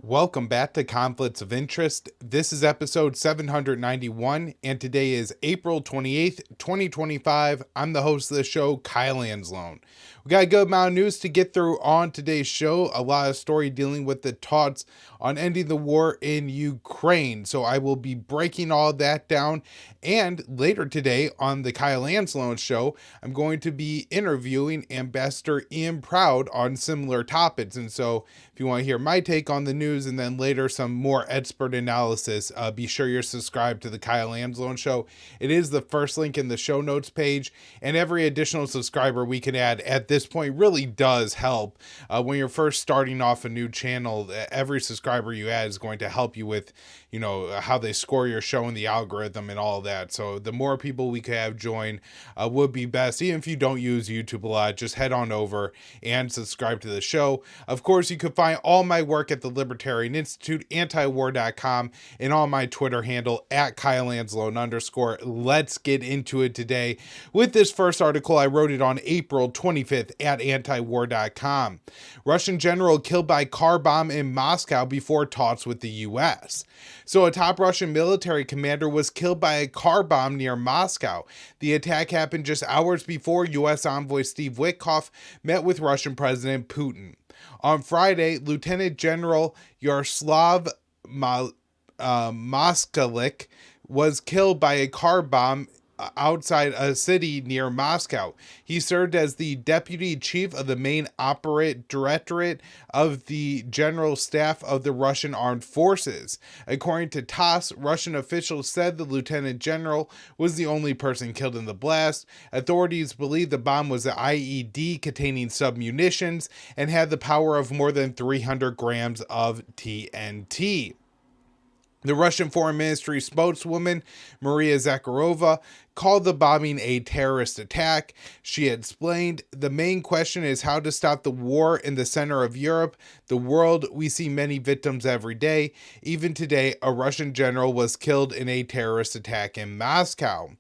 Welcome back to Conflicts of Interest. This is episode 791, and today is April 28th, 2025. I'm the host of the show, Kyle Anzalone. We got a good amount of news to get through on today's show, a lot of story dealing with the talks on ending the war in Ukraine. So I will be breaking all that down, and later today on the Kyle Anzalone show, I'm going to be interviewing Ambassador Ian Proud on similar topics. And so if you want to hear my take on the news and then later some more expert analysis, be sure you're subscribed to the Kyle Anzalone show. It is the first link in the show notes page, and every additional subscriber we can add at this point really does help. When you're first starting off a new channel, every subscriber you add is going to help you with, how they score your show and the algorithm and all of that. So the more people we could have join would be best. Even if you don't use YouTube a lot, just head on over and subscribe to the show. Of course, you could find all my work at the Libertarian Institute, antiwar.com, and on my Twitter handle at @KyleAnzalone_. Let's get into it today with this first article. I wrote it on April 25th at antiwar.com. Russian general killed by car bomb in Moscow before talks with the U.S. So a top Russian military commander was killed by a car bomb near Moscow. The attack happened just hours before U.S. envoy Steve Witkoff met with Russian President Putin. On Friday, Lieutenant General Yaroslav Moskalik was killed by a car bomb outside a city near Moscow. He served as the deputy chief of the main operate directorate of the General Staff of the Russian Armed Forces. According to TASS, Russian officials said the lieutenant general was the only person killed in the blast. Authorities believe the bomb was an IED containing submunitions and had the power of more than 300 grams of TNT. The Russian Foreign Ministry spokeswoman, Maria Zakharova, called the bombing a terrorist attack. She explained, "The main question is how to stop the war in the center of Europe, the world. We see many victims every day. Even today, a Russian general was killed in a terrorist attack in Moscow."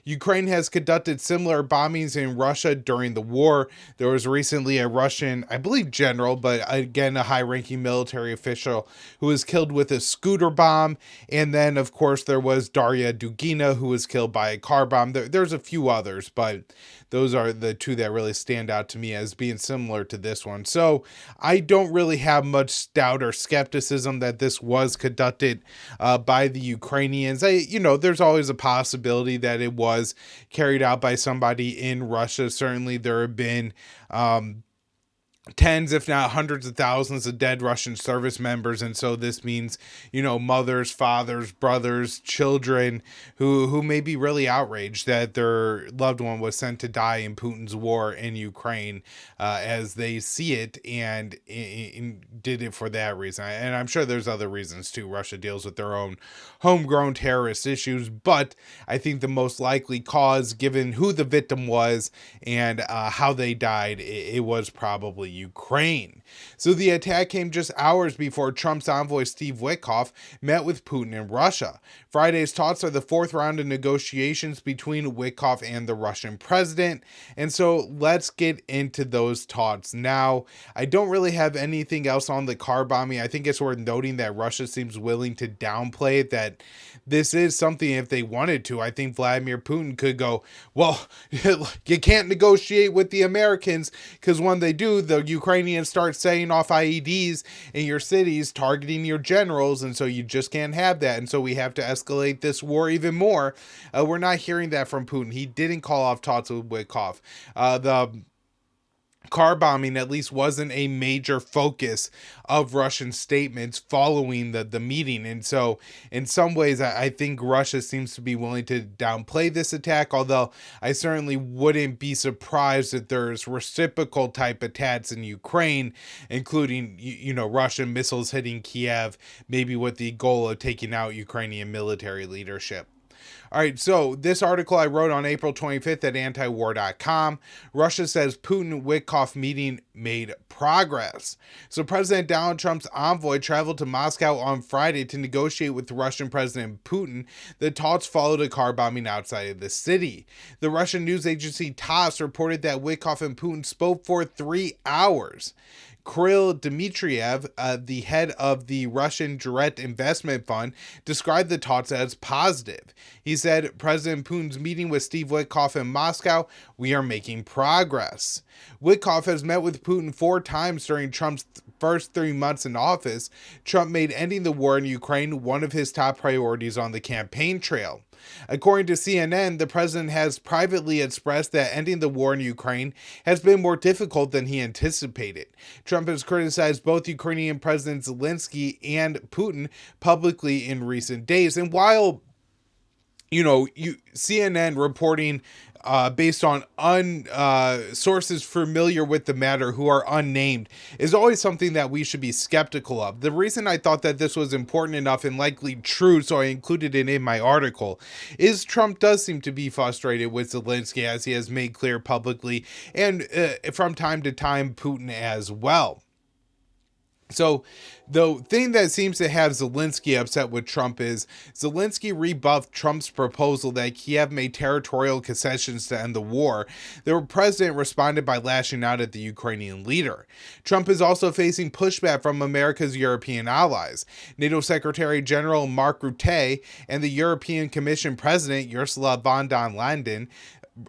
Ukraine has conducted similar bombings in Russia during the war. There was recently a Russian, I believe general, but again a high-ranking military official who was killed with a scooter bomb. And then, of course, there was Daria Dugina, who was killed by a car bomb. There's a few others, but those are the two that really stand out to me as being similar to this one. So I don't really have much doubt or skepticism that this was conducted by the Ukrainians. There's always a possibility that it was carried out by somebody in Russia. Certainly there have been tens, if not hundreds of thousands of dead Russian service members. And so this means, mothers, fathers, brothers, children who may be really outraged that their loved one was sent to die in Putin's war in Ukraine as they see it and did it for that reason. And I'm sure there's other reasons too. Russia deals with their own homegrown terrorist issues, but I think the most likely cause, given who the victim was and how they died, it was probably Ukraine. So the attack came just hours before Trump's envoy Steve Witkoff met with Putin in Russia. Friday's talks are the fourth round of negotiations between Witkoff and the Russian president. And so let's get into those talks now. I don't really have anything else on the car bombing. I think it's worth noting that Russia seems willing to downplay it, that this is something if they wanted to. I think Vladimir Putin could go, well, you can't negotiate with the Americans because when they do, the Ukrainians start setting off IEDs in your cities, targeting your generals, and so you just can't have that. And so we have to escalate this war even more. We're not hearing that from Putin. He didn't call off talks with Witkoff. The car bombing at least wasn't a major focus of Russian statements following the meeting. And so in some ways, I think Russia seems to be willing to downplay this attack, although I certainly wouldn't be surprised if there's reciprocal type attacks in Ukraine, including, Russian missiles hitting Kiev, maybe with the goal of taking out Ukrainian military leadership. All right, so this article I wrote on April 25th at antiwar.com. Russia says Putin-Witkoff meeting made progress. So President Donald Trump's envoy traveled to Moscow on Friday to negotiate with Russian President Putin. The talks followed a car bombing outside of the city. The Russian news agency TASS reported that Witkoff and Putin spoke for 3 hours. Kirill Dmitriev, the head of the Russian Direct Investment Fund, described the talks as positive. He said, President Putin's meeting with Steve Witkoff in Moscow, we are making progress. Witkoff has met with Putin 4 times during Trump's first 3 months in office. Trump made ending the war in Ukraine one of his top priorities on the campaign trail. According to CNN, the president has privately expressed that ending the war in Ukraine has been more difficult than he anticipated. Trump has criticized both Ukrainian President Zelensky and Putin publicly in recent days. And while CNN reporting based on sources familiar with the matter who are unnamed is always something that we should be skeptical of. The reason I thought that this was important enough and likely true, so I included it in my article, is Trump does seem to be frustrated with Zelensky, as he has made clear publicly, and from time to time Putin as well. So the thing that seems to have Zelensky upset with Trump is Zelensky rebuffed Trump's proposal that Kiev made territorial concessions to end the war. The president responded by lashing out at the Ukrainian leader. Trump is also facing pushback from America's European allies. NATO Secretary General Mark Rutte and the European Commission President Ursula von der Leyen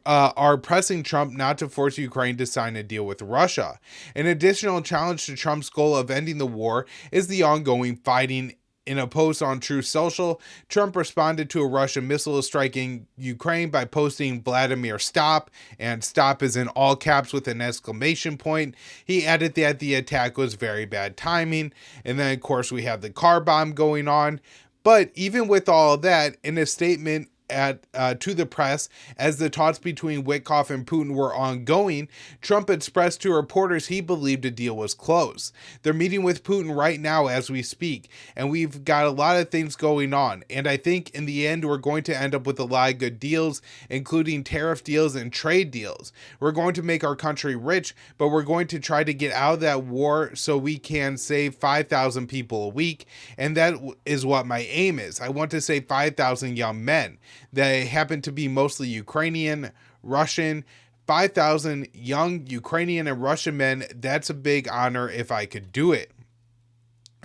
are pressing Trump not to force Ukraine to sign a deal with Russia. An additional challenge to Trump's goal of ending the war is the ongoing fighting. In a post on Truth Social, Trump responded to a Russian missile striking Ukraine by posting Vladimir stop, and stop is in all caps with an exclamation point. He added that the attack was very bad timing, and then of course we have the car bomb going on. But even with all of that, in a statement to the press, as the talks between Witkoff and Putin were ongoing, Trump expressed to reporters he believed a deal was close. They're meeting with Putin right now as we speak, and we've got a lot of things going on. And I think in the end, we're going to end up with a lot of good deals, including tariff deals and trade deals. We're going to make our country rich, but we're going to try to get out of that war so we can save 5,000 people a week. And that is what my aim is. I want to save 5,000 young men. They happen to be mostly Ukrainian, Russian, 5,000 young Ukrainian and Russian men. That's a big honor if I could do it.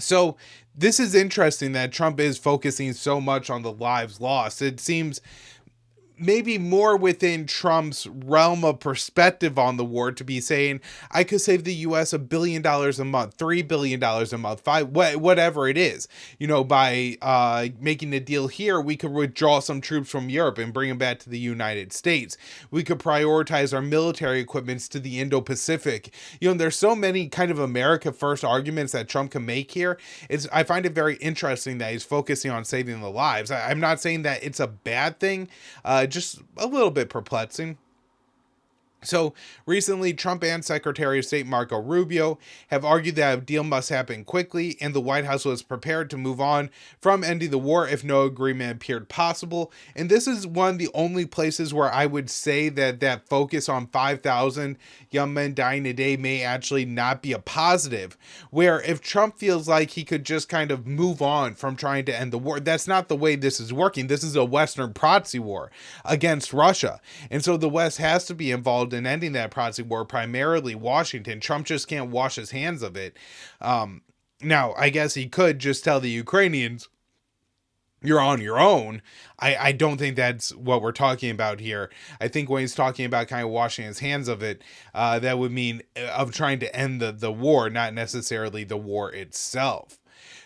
So this is interesting that Trump is focusing so much on the lives lost. It seems maybe more within Trump's realm of perspective on the war to be saying, I could save the U.S. $1 billion a month, $3 billion a month, whatever it is. By making a deal here, we could withdraw some troops from Europe and bring them back to the United States. We could prioritize our military equipments to the Indo-Pacific. There's so many kind of America first arguments that Trump can make here. I find it very interesting that he's focusing on saving the lives. I'm not saying that it's a bad thing, just a little bit perplexing. So recently, Trump and Secretary of State Marco Rubio have argued that a deal must happen quickly, and the White House was prepared to move on from ending the war if no agreement appeared possible. And this is one of the only places where I would say that focus on 5,000 young men dying a day may actually not be a positive, where if Trump feels like he could just kind of move on from trying to end the war, that's not the way this is working. This is a Western proxy war against Russia. And so the West has to be involved in ending that proxy war, primarily Washington. Trump just can't wash his hands of it. Now, I guess he could just tell the Ukrainians, you're on your own. I don't think that's what we're talking about here. I think when he's talking about kind of washing his hands of it, that would mean of trying to end the war, not necessarily the war itself.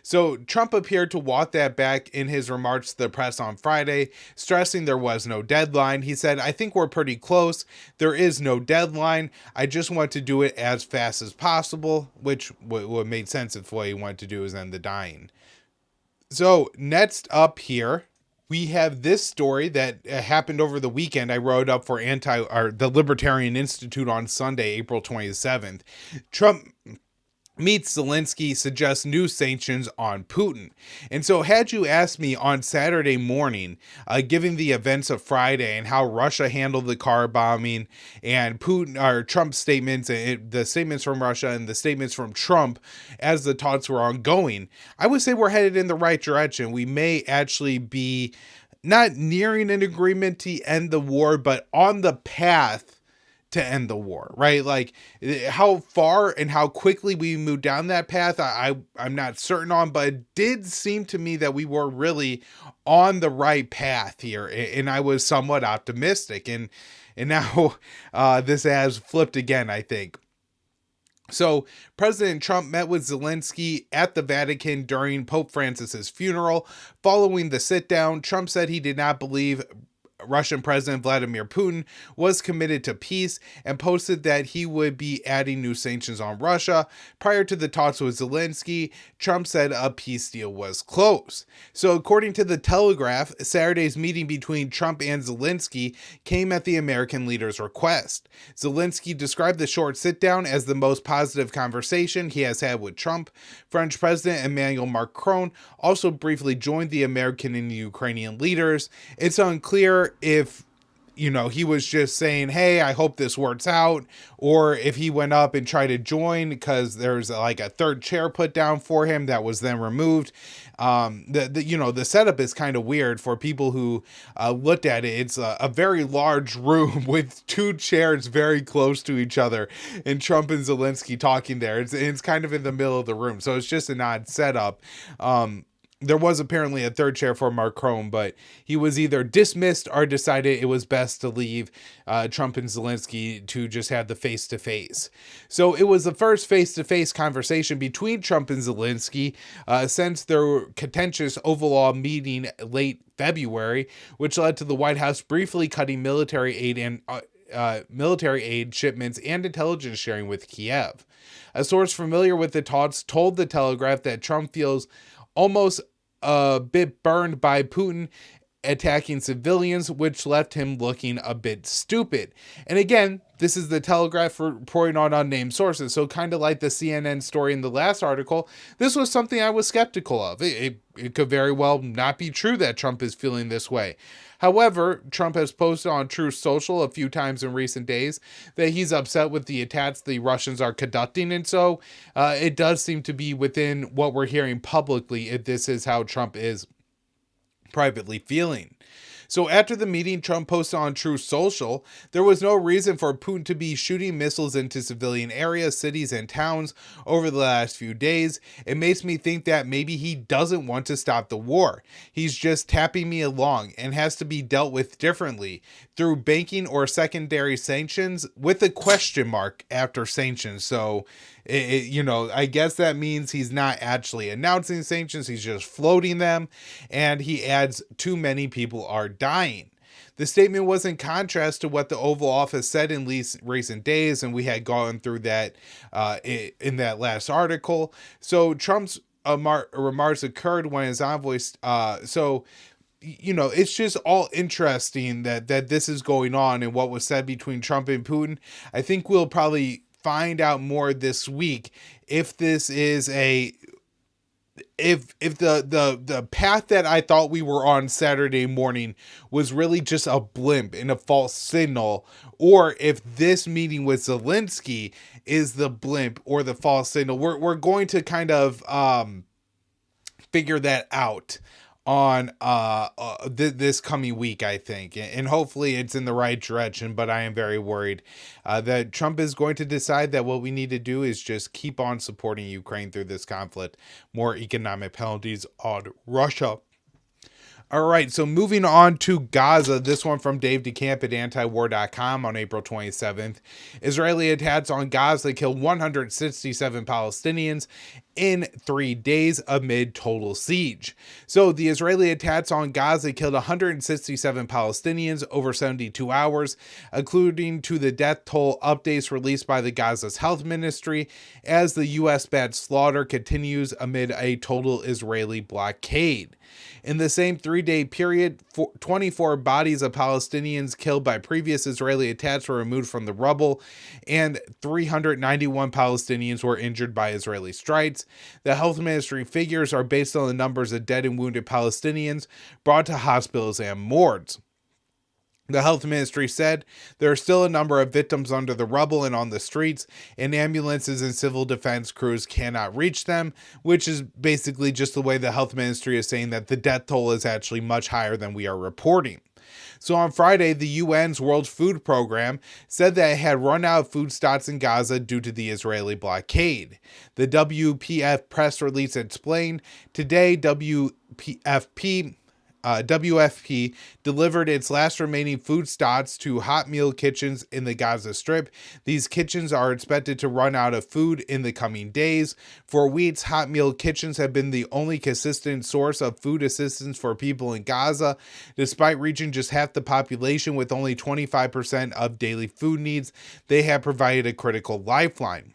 So Trump appeared to walk that back in his remarks to the press on Friday, stressing there was no deadline. He said, I think we're pretty close. There is no deadline. I just want to do it as fast as possible, which what made sense if what he wanted to do is end the dying. So next up here, we have this story that happened over the weekend. I wrote up for the Libertarian Institute on Sunday, April 27th. Trump meets Zelensky, suggests new sanctions on Putin. And so had you asked me on Saturday morning, given the events of Friday and how Russia handled the car bombing and Trump's statements, the statements from Russia and the statements from Trump as the talks were ongoing, I would say we're headed in the right direction. We may actually be not nearing an agreement to end the war, but on the path to end the war, right? Like how far and how quickly we moved down that path, I'm not certain on, but it did seem to me that we were really on the right path here, and I was somewhat optimistic. And now this has flipped again, I think. So President Trump met with Zelensky at the Vatican during Pope Francis's funeral. Following the sit down, Trump said he did not believe Russian President Vladimir Putin was committed to peace and posted that he would be adding new sanctions on Russia. Prior to the talks with Zelensky, Trump said a peace deal was close. So according to the Telegraph, Saturday's meeting between Trump and Zelensky came at the American leader's request. Zelensky described the short sit-down as the most positive conversation he has had with Trump. French President Emmanuel Macron also briefly joined the American and Ukrainian leaders. It's unclear if, he was just saying, hey, I hope this works out, or if he went up and tried to join because there's like a third chair put down for him that was then removed. The setup is kind of weird for people who looked at it. It's a very large room with two chairs very close to each other, and Trump and Zelensky talking there. It's kind of in the middle of the room, so it's just an odd setup. There was apparently a third chair for Macron, but he was either dismissed or decided it was best to leave Trump and Zelensky to just have the face-to-face. So it was the first face-to-face conversation between Trump and Zelensky since their contentious Oval meeting late February, which led to the White House briefly cutting military aid shipments and intelligence sharing with Kiev. A source familiar with the talks told the Telegraph that Trump feels almost a bit burned by Putin attacking civilians, which left him looking a bit stupid. And again, this is the Telegraph reporting on unnamed sources, so kind of like the CNN story in the last article, this was something I was skeptical of. It could very well not be true that Trump is feeling this way. However, Trump has posted on Truth Social a few times in recent days that he's upset with the attacks the Russians are conducting, and so it does seem to be within what we're hearing publicly if this is how Trump is privately feeling. So after the meeting, Trump posted on Truth Social, there was no reason for Putin to be shooting missiles into civilian areas, cities, and towns over the last few days. It makes me think that maybe he doesn't want to stop the war. He's just tapping me along and has to be dealt with differently through banking or secondary sanctions with a question mark after sanctions. So I guess that means he's not actually announcing sanctions. He's just floating them. And he adds, too many people are dying. The statement was in contrast to what the Oval Office said in recent days, and we had gone through that in that last article. So Trump's remarks occurred when his envoys. It's just all interesting that this is going on and what was said between Trump and Putin. I think we'll probably find out more this week if this is if the path that I thought we were on Saturday morning was really just a blimp and a false signal, or if this meeting with Zelensky is the blimp or the false signal. We're going to kind of figure that out on this coming week, I think, and hopefully it's in the right direction, but I am very worried that Trump is going to decide that what we need to do is just keep on supporting Ukraine through this conflict, more economic penalties on Russia. All right, so moving on to Gaza, this one from Dave DeCamp at antiwar.com on April 27th. Israeli attacks on Gaza killed 167 Palestinians in 3 days amid total siege. So the Israeli attacks on Gaza killed 167 Palestinians over 72 hours, according to the death toll updates released by the Gaza's health ministry, as the U.S.-backed slaughter continues amid a total Israeli blockade. In the same 3-day period, 24 bodies of Palestinians killed by previous Israeli attacks were removed from the rubble, and 391 Palestinians were injured by Israeli strikes. The health ministry figures are based on the numbers of dead and wounded Palestinians brought to hospitals and morgues. The health ministry said there are still a number of victims under the rubble and on the streets, and ambulances and civil defense crews cannot reach them, which is basically just the way the health ministry is saying that the death toll is actually much higher than we are reporting. So on Friday, the UN's World Food Program said that it had run out of food stocks in Gaza due to the Israeli blockade. The WPF press release explained, today WFP delivered its last remaining food stocks to hot meal kitchens in the Gaza Strip. These kitchens are expected to run out of food in the coming days. For weeks, hot meal kitchens have been the only consistent source of food assistance for people in Gaza. Despite reaching just half the population with only 25% of daily food needs, they have provided a critical lifeline.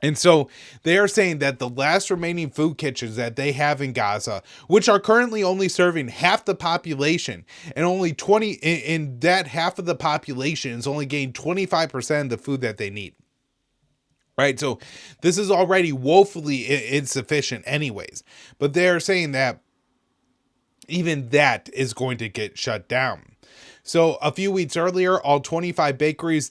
And so they are saying that the last remaining food kitchens that they have in Gaza, which are currently only serving half the population, and only 20 in that half of the population is only getting 25% of the food that they need. Right? So this is already woefully insufficient anyways. But they're saying that even that is going to get shut down. So a few weeks earlier, all 25 bakeries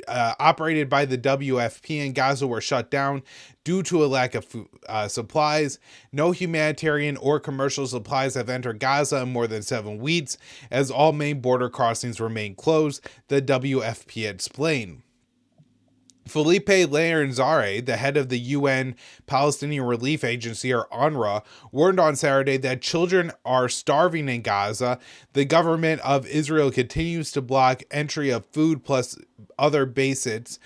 operated by the WFP in Gaza were shut down due to a lack of food, supplies. No humanitarian or commercial supplies have entered Gaza in more than 7 weeks, as all main border crossings remain closed, the WFP explained. Felipe Laranzare, the head of the UN Palestinian Relief Agency, or UNRWA, warned on Saturday that children are starving in Gaza. The government of Israel continues to block entry of food plus other basics.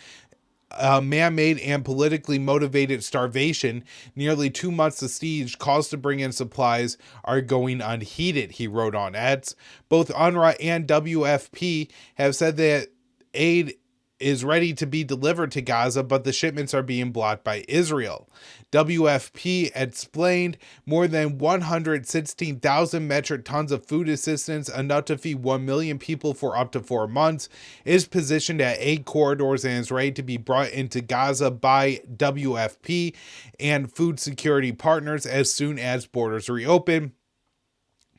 Man-made and politically motivated starvation, nearly 2 months of siege, calls to bring in supplies are going unheeded, he wrote on X. Both UNRWA and WFP have said that aid is ready to be delivered to Gaza, but the shipments are being blocked by Israel. WFP explained more than 116,000 metric tons of food assistance, enough to feed 1 million people for up to 4 months, is positioned at 8 corridors and is ready to be brought into Gaza by WFP and food security partners as soon as borders reopen.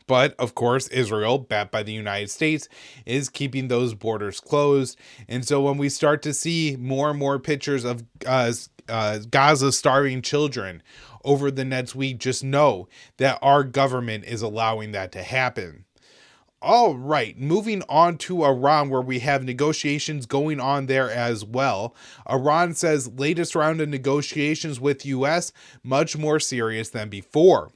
But, of course, Israel, backed by the United States, is keeping those borders closed. And so when we start to see more and more pictures of Gaza starving children over the next week, just know that our government is allowing that to happen. All right, moving on to Iran, where we have negotiations going on there as well. Iran says latest round of negotiations with U.S. much more serious than before.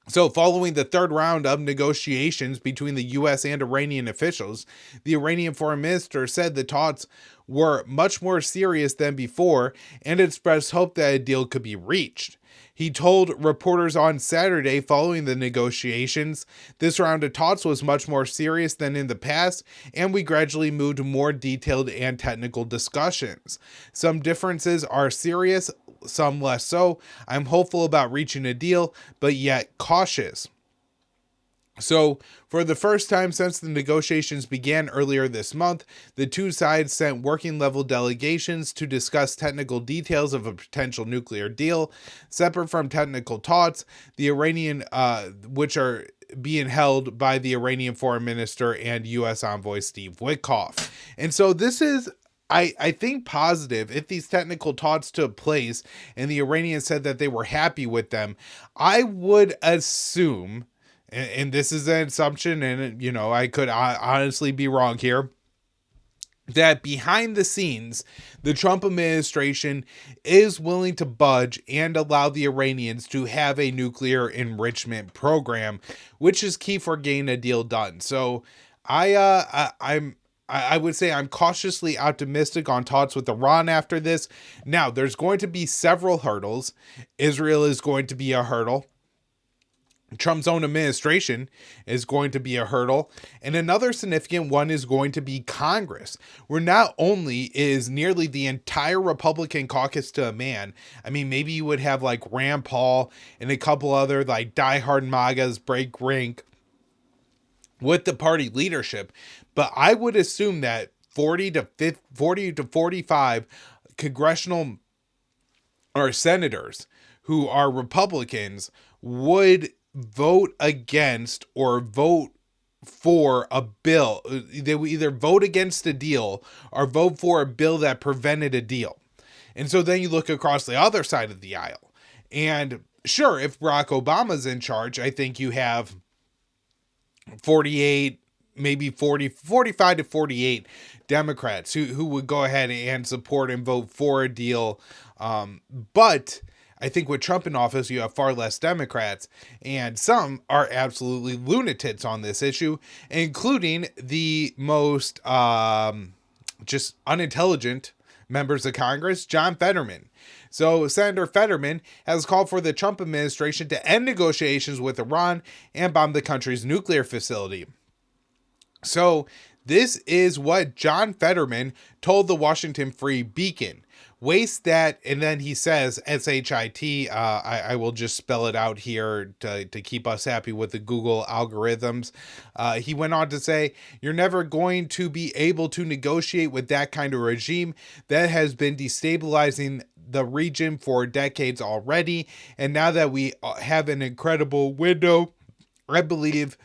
So following the third round of negotiations between the U.S. and Iranian officials, the Iranian foreign minister said the talks were much more serious than before and expressed hope that a deal could be reached. He told reporters on Saturday following the negotiations, this round of talks was much more serious than in the past, and we gradually moved to more detailed and technical discussions. Some differences are serious, some less so. I'm hopeful about reaching a deal, but yet cautious. So, for the first time since the negotiations began earlier this month, the two sides sent working-level delegations to discuss technical details of a potential nuclear deal. Separate from technical talks, the Iranian, which are being held by the Iranian foreign minister and U.S. envoy Steve Witkoff. And so this is, I think, positive. If these technical talks took place and the Iranians said that they were happy with them, I would assume, and this is an assumption, and you know, I could honestly be wrong here, that behind the scenes, the Trump administration is willing to budge and allow the Iranians to have a nuclear enrichment program, which is key for getting a deal done. So I would say I'm cautiously optimistic on talks with Iran after this. Now, there's going to be several hurdles. Israel is going to be a hurdle. Trump's own administration is going to be a hurdle. And another significant one is going to be Congress, where not only is nearly the entire Republican caucus to a man, I mean, maybe you would have like Rand Paul and a couple other like diehard MAGAs break rank with the party leadership, but I would assume that 40 to 45 congressional or senators who are Republicans would vote against or vote for a bill. They would either vote against a deal or vote for a bill that prevented a deal. And so then you look across the other side of the aisle. And sure, if Barack Obama's in charge, I think you have 48, maybe 45 to 48 Democrats who would go ahead and support and vote for a deal. But I think with Trump in office, you have far less Democrats, and some are absolutely lunatics on this issue, including the most just unintelligent members of Congress, John Fetterman. So Senator Fetterman has called for the Trump administration to end negotiations with Iran and bomb the country's nuclear facility. So this is what John Fetterman told the Washington Free Beacon. Waste that, and then he says, S-H-I-T, I will just spell it out here to keep us happy with the Google algorithms. He went on to say, you're never going to be able to negotiate with that kind of regime that has been destabilizing the region for decades already. And now that we have an incredible window, I believe,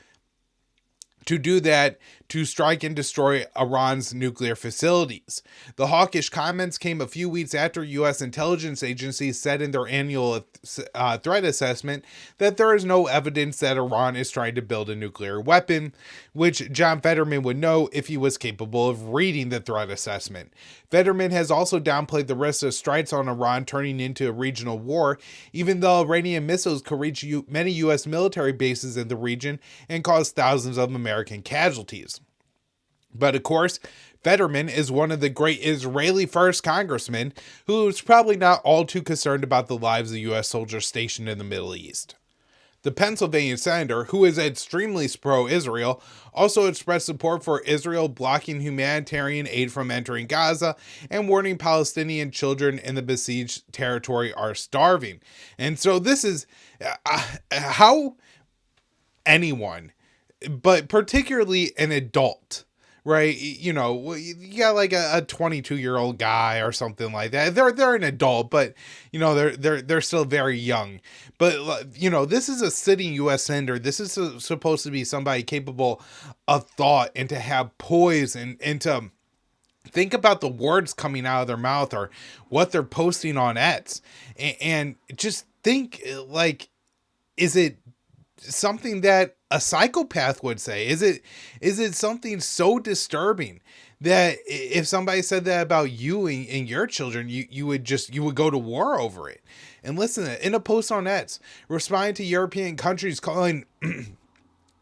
to do that, to strike and destroy Iran's nuclear facilities. The hawkish comments came a few weeks after U.S. intelligence agencies said in their annual threat assessment that there is no evidence that Iran is trying to build a nuclear weapon, which John Fetterman would know if he was capable of reading the threat assessment. Fetterman has also downplayed the risk of strikes on Iran turning into a regional war, even though Iranian missiles could reach many U.S. military bases in the region and cause thousands of American casualties. But of course, Fetterman is one of the great Israeli first congressmen who's probably not all too concerned about the lives of U.S. soldiers stationed in the Middle East. The Pennsylvania senator, who is extremely pro-Israel, also expressed support for Israel blocking humanitarian aid from entering Gaza and warning Palestinian children in the besieged territory are starving. And so this is how anyone, but particularly an adult, right? You know, you got like a 22-year-old guy or something like that. They're an adult, but you know, they're still very young. But you know, this is a sitting U.S. senator. This is supposed to be somebody capable of thought and to have poise and to think about the words coming out of their mouth or what they're posting on X, and just think, like, is it something that a psychopath would say? Is it something so disturbing that if somebody said that about you and your children, you would go to war over it? And listen, in a post on X, responding to European countries calling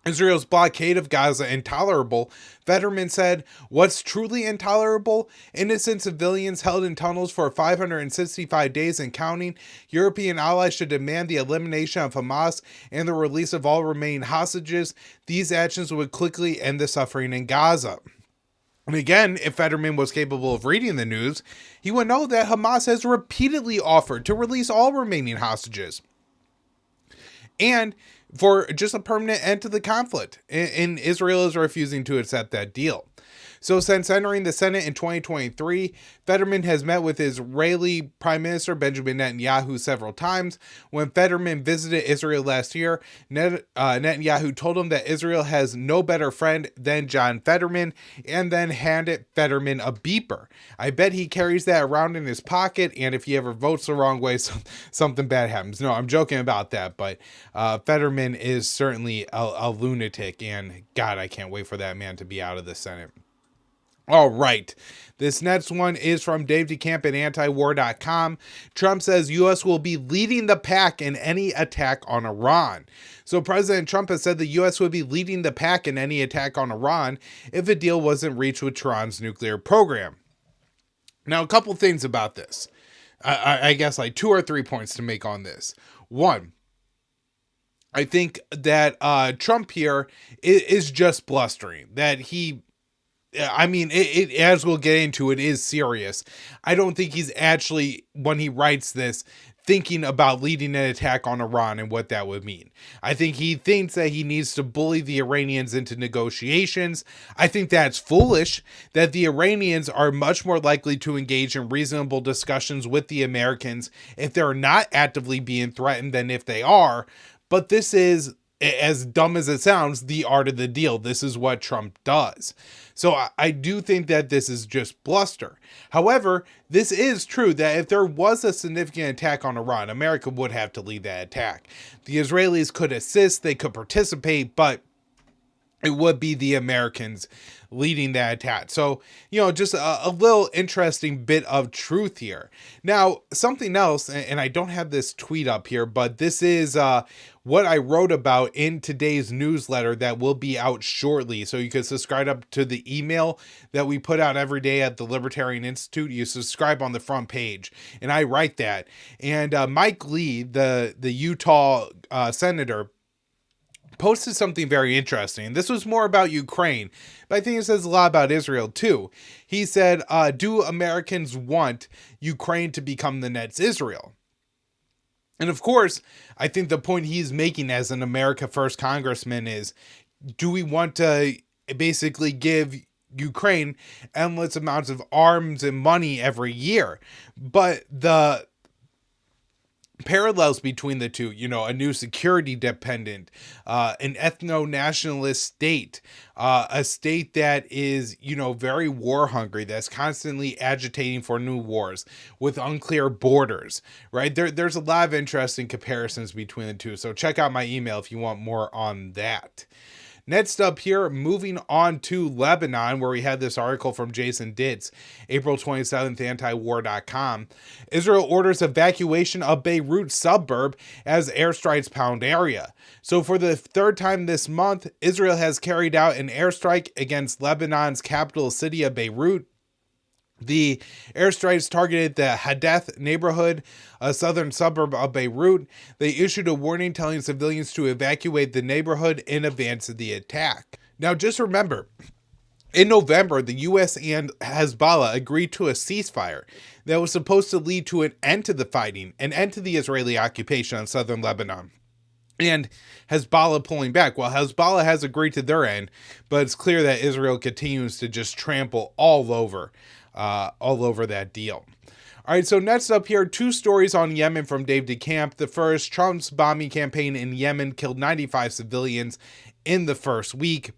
Israel's blockade of Gaza intolerable, Fetterman said, what's truly intolerable? Innocent civilians held in tunnels for 565 days and counting. European allies should demand the elimination of Hamas and the release of all remaining hostages. These actions would quickly end the suffering in Gaza. And again, if Fetterman was capable of reading the news, he would know that Hamas has repeatedly offered to release all remaining hostages and for just a permanent end to the conflict, and Israel is refusing to accept that deal. So since entering the Senate in 2023, Fetterman has met with Israeli Prime Minister Benjamin Netanyahu several times. When Fetterman visited Israel last year, Netanyahu told him that Israel has no better friend than John Fetterman, and then handed Fetterman a beeper. I bet he carries that around in his pocket, and if he ever votes the wrong way, something bad happens. No, I'm joking about that, but Fetterman is certainly a lunatic, and God, I can't wait for that man to be out of the Senate. All right. This next one is from Dave DeCamp at antiwar.com. Trump says U.S. will be leading the pack in any attack on Iran. So President Trump has said the U.S. would be leading the pack in any attack on Iran if a deal wasn't reached with Tehran's nuclear program. Now, a couple things about this. I guess like 2 or 3 points to make on this. One, I think that Trump here is just blustering. That he... I mean, as we'll get into, it is serious. I don't think he's actually, when he writes this, thinking about leading an attack on Iran and what that would mean. I think he thinks that he needs to bully the Iranians into negotiations. I think that's foolish, that the Iranians are much more likely to engage in reasonable discussions with the Americans if they're not actively being threatened than if they are. But this is, as dumb as it sounds, the art of the deal. This is what Trump does. So I do think that this is just bluster. However, this is true that if there was a significant attack on Iran, America would have to lead that attack. The Israelis could assist, they could participate, but it would be the Americans leading that attack. So, just a little interesting bit of truth here. Now, something else, and I don't have this tweet up here, but this is what I wrote about in today's newsletter that will be out shortly. So you can subscribe up to the email that we put out every day at the Libertarian Institute. You subscribe on the front page, and I write that. And Mike Lee, the Utah senator, posted something very interesting. This was more about Ukraine, but I think it says a lot about Israel too. He said, do Americans want Ukraine to become the next Israel? And of course, I think the point he's making as an America First congressman is, do we want to basically give Ukraine endless amounts of arms and money every year? But the parallels between the two, a new security dependent, an ethno-nationalist state, a state that is, very war hungry, that's constantly agitating for new wars with unclear borders, right? There's a lot of interesting comparisons between the two. So check out my email if you want more on that. Next up here, moving on to Lebanon, where we had this article from Jason Ditz, April 27th, antiwar.com. Israel orders evacuation of Beirut suburb as airstrikes pound area. So for the third time this month, Israel has carried out an airstrike against Lebanon's capital city of Beirut. The airstrikes targeted the Hadeth neighborhood, a southern suburb of Beirut. They issued a warning telling civilians to evacuate the neighborhood in advance of the attack. Now, just remember, in November, the U.S. and Hezbollah agreed to a ceasefire that was supposed to lead to an end to the fighting, an end to the Israeli occupation on southern Lebanon, and Hezbollah pulling back. Well, Hezbollah has agreed to their end, but it's clear that Israel continues to just trample all over that deal. All right, so next up here, two stories on Yemen from Dave DeCamp. The first, Trump's bombing campaign in Yemen killed 95 civilians in the first week.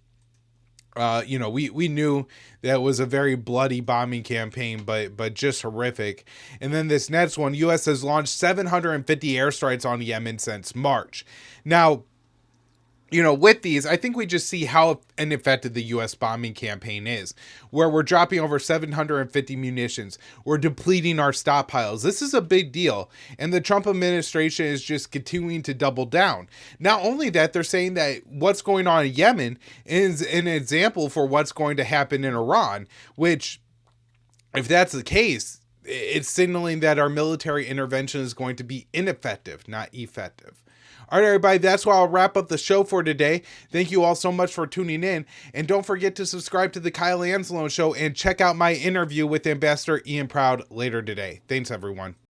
We knew that was a very bloody bombing campaign, but just horrific. And then this next one, U.S. has launched 750 airstrikes on Yemen since March. Now, with these, I think we just see how ineffective the U.S. bombing campaign is, where we're dropping over 750 munitions. We're depleting our stockpiles. This is a big deal. And the Trump administration is just continuing to double down. Not only that, they're saying that what's going on in Yemen is an example for what's going to happen in Iran, which, if that's the case, it's signaling that our military intervention is going to be ineffective, not effective. All right, everybody, that's why I'll wrap up the show for today. Thank you all so much for tuning in. And don't forget to subscribe to the Kyle Anzalone Show and check out my interview with Ambassador Ian Proud later today. Thanks, everyone.